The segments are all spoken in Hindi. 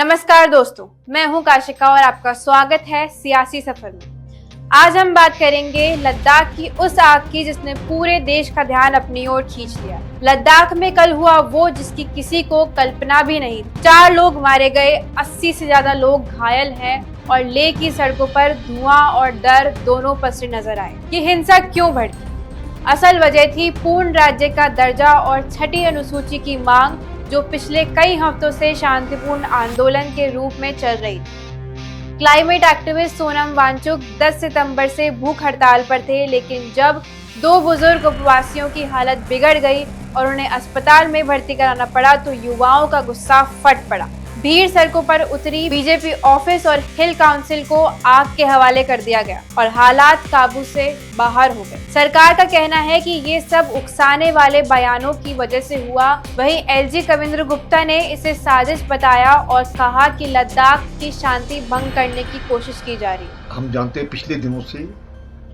नमस्कार दोस्तों, मैं हूं काशिका और आपका स्वागत है सियासी सफर में। आज हम बात करेंगे लद्दाख की उस आग की जिसने पूरे देश का ध्यान अपनी ओर खींच लिया। लद्दाख में कल हुआ वो जिसकी किसी को कल्पना भी नहीं। 4 लोग मारे गए, 80 से ज्यादा लोग घायल हैं और लेह की सड़कों पर धुआं और डर दोनों पसरे नजर आए। ये हिंसा क्यों भड़की? असल वजह थी पूर्ण राज्य का दर्जा और छठी अनुसूची की मांग, जो पिछले कई हफ्तों से शांतिपूर्ण आंदोलन के रूप में चल रही थी। क्लाइमेट एक्टिविस्ट सोनम वांगचुक 10 सितंबर से भूख हड़ताल पर थे, लेकिन जब 2 बुजुर्ग उपवासियों की हालत बिगड़ गई और उन्हें अस्पताल में भर्ती कराना पड़ा तो युवाओं का गुस्सा फट पड़ा। भीड़ सड़कों पर उतरी, बीजेपी ऑफिस और हिल काउंसिल को आग के हवाले कर दिया गया और हालात काबू से बाहर हो गए। सरकार का कहना है कि ये सब उकसाने वाले बयानों की वजह से हुआ। वहीं एलजी कविंद्र गुप्ता ने इसे साजिश बताया और कहा कि लद्दाख की शांति भंग करने की कोशिश की जा रही है। हम जानते हैं पिछले दिनों से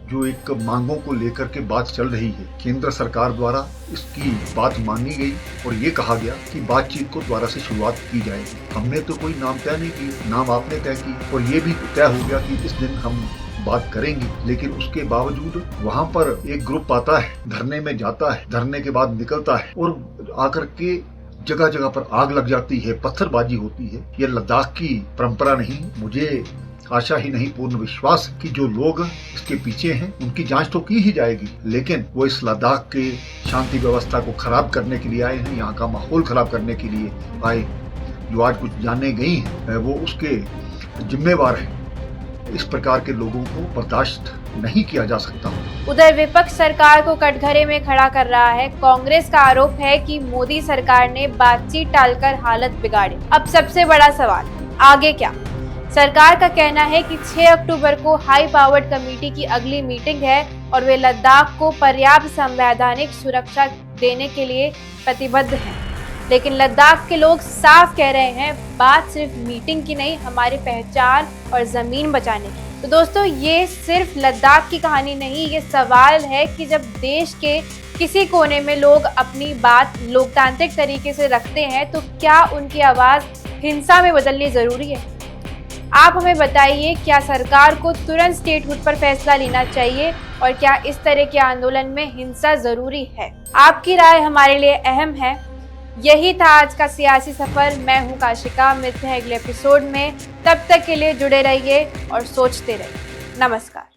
जो एक मांगों को लेकर के बात चल रही है, केंद्र सरकार द्वारा इसकी बात मानी गई और ये कहा गया कि बातचीत को दोबारा से शुरुआत की जाएगी। हमने तो कोई नाम तय नहीं की, नाम आपने तय की और ये भी तय हो गया कि इस दिन हम बात करेंगे। लेकिन उसके बावजूद वहाँ पर एक ग्रुप आता है, धरने में जाता है, धरने के बाद निकलता है और आकर के जगह जगह पर आग लग जाती है, पत्थरबाजी होती है। ये लद्दाख की परंपरा नहीं। मुझे आशा ही नहीं, पूर्ण विश्वास कि जो लोग इसके पीछे हैं उनकी जांच तो की ही जाएगी, लेकिन वो इस लद्दाख के शांति व्यवस्था को खराब करने के लिए आए हैं, यहाँ का माहौल खराब करने के लिए आए। जो आज कुछ जाने गई हैं वो उसके जिम्मेवार हैं। इस प्रकार के लोगों को बर्दाश्त नहीं किया जा सकता। उधर विपक्ष सरकार को कटघरे में खड़ा कर रहा है। कांग्रेस का आरोप है कि मोदी सरकार ने बातचीत टालकर हालत बिगाड़ी। अब सबसे बड़ा सवाल, आगे क्या? सरकार का कहना है कि 6 अक्टूबर को हाई पावर्ड कमेटी की अगली मीटिंग है और वे लद्दाख को पर्याप्त संवैधानिक सुरक्षा देने के लिए प्रतिबद्ध हैं। लेकिन लद्दाख के लोग साफ कह रहे हैं, बात सिर्फ मीटिंग की नहीं, हमारी पहचान और जमीन बचाने की। तो दोस्तों, ये सिर्फ लद्दाख की कहानी नहीं, ये सवाल है कि जब देश के किसी कोने में लोग अपनी बात लोकतांत्रिक तरीके से रखते हैं तो क्या उनकी आवाज हिंसा में बदलनी जरूरी है? आप हमें बताइए, क्या सरकार को तुरंत स्टेटहुड पर फैसला लेना चाहिए और क्या इस तरह के आंदोलन में हिंसा जरूरी है? आपकी राय हमारे लिए अहम है। यही था आज का सियासी सफर। मैं हूं काशिका। मिलते हैं अगले एपिसोड में। तब तक के लिए जुड़े रहिए और सोचते रहिए। नमस्कार।